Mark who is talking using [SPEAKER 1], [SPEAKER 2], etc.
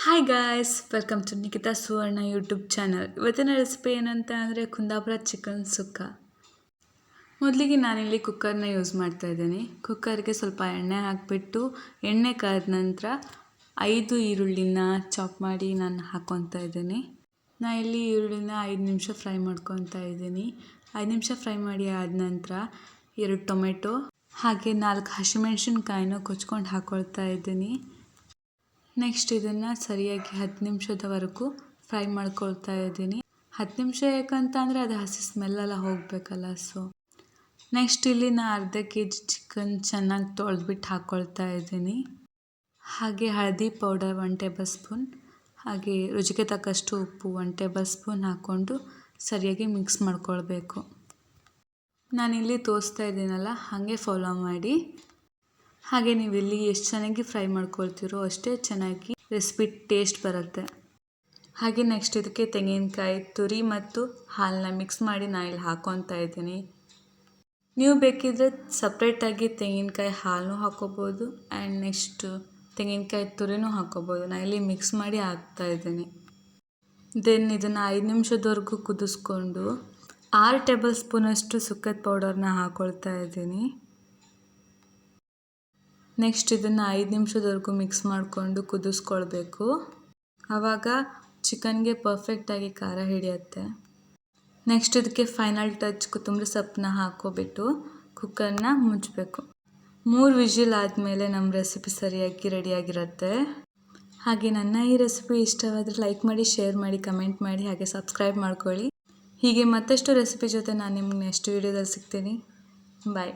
[SPEAKER 1] Hi guys, welcome to Nikhita Suvarna YouTube channel. ಇವತ್ತಿನ recipe ಏನಂತ ಅಂದರೆ ಕುಂದಾಪುರ ಚಿಕನ್ ಸುಕ್ಕ. ಮೊದಲಿಗೆ ನಾನಿಲ್ಲಿ ಕುಕ್ಕರ್ನ ಯೂಸ್ ಮಾಡ್ತಾ ಇದ್ದೀನಿ. ಕುಕ್ಕರ್ಗೆ ಸ್ವಲ್ಪ ಎಣ್ಣೆ ಹಾಕಿಬಿಟ್ಟು ಎಣ್ಣೆ ಕಾದ ನಂತರ 5 ಈರುಳ್ಳಿನ ಚಾಪ್ ಮಾಡಿ ನಾನು ಹಾಕ್ಕೊತಾ ಇದ್ದೀನಿ. ನಾನು ಇಲ್ಲಿ ಈರುಳ್ಳಿನ 5 ನಿಮಿಷ ಫ್ರೈ ಮಾಡ್ಕೊತಾ ಇದ್ದೀನಿ. 5 ನಿಮಿಷ ಫ್ರೈ ಮಾಡಿ ಆದ ನಂತರ 2 ಟೊಮೆಟೊ ಹಾಗೆ 4 ಹಸಿಮೆಣಸಿನ್ಕಾಯಿನ ಕೊಚ್ಕೊಂಡು ಹಾಕ್ಕೊಳ್ತಾ ಇದ್ದೀನಿ. ನೆಕ್ಸ್ಟ್ ಇದನ್ನು ಸರಿಯಾಗಿ 10 ನಿಮಿಷದವರೆಗೂ ಫ್ರೈ ಮಾಡ್ಕೊಳ್ತಾ ಇದ್ದೀನಿ. 10 ನಿಮಿಷ ಯಾಕಂತ ಅಂದರೆ ಅದು ಹಸಿ ಸ್ಮೆಲ್ಲೆಲ್ಲ ಹೋಗಬೇಕಲ್ಲ. ನೆಕ್ಸ್ಟ್ ಇಲ್ಲಿ ನಾನು ಅರ್ಧ kg ಚಿಕನ್ ಚೆನ್ನಾಗಿ ತೊಳೆದ್ಬಿಟ್ಟು ಹಾಕ್ಕೊಳ್ತಾ ಇದ್ದೀನಿ. ಹಾಗೆ ಹಳದಿ ಪೌಡರ್ 1 ಟೇಬಲ್ ಸ್ಪೂನ್, ಹಾಗೆ ರುಚಿಗೆ ತಕ್ಕಷ್ಟು ಉಪ್ಪು 1 ಟೇಬಲ್ ಸ್ಪೂನ್ ಹಾಕ್ಕೊಂಡು ಸರಿಯಾಗಿ ಮಿಕ್ಸ್ ಮಾಡ್ಕೊಳ್ಬೇಕು. ನಾನಿಲ್ಲಿ ತೋರಿಸ್ತಾ ಇದ್ದೀನಲ್ಲ, ಹಾಗೆ ಫಾಲೋ ಮಾಡಿ. ಹಾಗೆ ನೀವು ಇಲ್ಲಿ ಎಷ್ಟು ಚೆನ್ನಾಗಿ ಫ್ರೈ ಮಾಡ್ಕೊಳ್ತೀರೋ ಅಷ್ಟೇ ಚೆನ್ನಾಗಿ ರೆಸಿಪಿ ಟೇಸ್ಟ್ ಬರುತ್ತೆ. ಹಾಗೆ ನೆಕ್ಸ್ಟ್ ಇದಕ್ಕೆ ತೆಂಗಿನಕಾಯಿ ತುರಿ ಮತ್ತು ಹಾಲನ್ನ ಮಿಕ್ಸ್ ಮಾಡಿ ನಾನು ಇಲ್ಲಿ ಹಾಕ್ಕೊತಾ ಇದ್ದೀನಿ. ನೀವು ಬೇಕಿದ್ರೆ ಸಪ್ರೇಟಾಗಿ ತೆಂಗಿನಕಾಯಿ ಹಾಲನ್ನು ಹಾಕ್ಕೋಬೋದು ಆ್ಯಂಡ್ ನೆಕ್ಸ್ಟ್ ತೆಂಗಿನಕಾಯಿ ತುರಿನೂ ಹಾಕ್ಕೋಬೋದು. ನಾನು ಇಲ್ಲಿ ಮಿಕ್ಸ್ ಮಾಡಿ ಹಾಕ್ತಾ ಇದ್ದೀನಿ. ದೆನ್ ಇದನ್ನು 5 ನಿಮಿಷದವರೆಗೂ ಕುದಿಸ್ಕೊಂಡು 6 ಟೇಬಲ್ ಸ್ಪೂನಷ್ಟು ಸುಕ್ಕದ ಪೌಡರ್ನ ಹಾಕ್ಕೊಳ್ತಾ ಇದ್ದೀನಿ. ನೆಕ್ಸ್ಟ್ ಇದನ್ನು 5 ನಿಮಿಷದವರೆಗೂ ಮಿಕ್ಸ್ ಮಾಡಿಕೊಂಡು ಕುದಿಸ್ಕೊಳ್ಬೇಕು. ಆವಾಗ ಚಿಕನ್ಗೆ ಪರ್ಫೆಕ್ಟಾಗಿ ಖಾರ ಹಿಡಿಯುತ್ತೆ. ನೆಕ್ಸ್ಟ್ ಇದಕ್ಕೆ ಫೈನಲ್ ಟಚ್ ಕೊತ್ತಂಬರಿ ಸೊಪ್ಪನ್ನ ಹಾಕ್ಕೊಬಿಟ್ಟು ಕುಕ್ಕರ್ನ ಮುಚ್ಚಬೇಕು. 3 ವಿಷಿಲ್ ಆದಮೇಲೆ ನಮ್ಮ ರೆಸಿಪಿ ಸರಿಯಾಗಿ ರೆಡಿಯಾಗಿರುತ್ತೆ. ಹಾಗೆ ನನ್ನ ಈ ರೆಸಿಪಿ ಇಷ್ಟವಾದರೆ ಲೈಕ್ ಮಾಡಿ, ಶೇರ್ ಮಾಡಿ, ಕಮೆಂಟ್ ಮಾಡಿ, ಹಾಗೆ ಸಬ್ಸ್ಕ್ರೈಬ್ ಮಾಡ್ಕೊಳ್ಳಿ. ಹೀಗೆ ಮತ್ತಷ್ಟು ರೆಸಿಪಿ ಜೊತೆ ನಾನು ನಿಮ್ಗೆ ನೆಕ್ಸ್ಟ್ ವೀಡಿಯೋದಲ್ಲಿ ಸಿಗ್ತೀನಿ. ಬಾಯ್.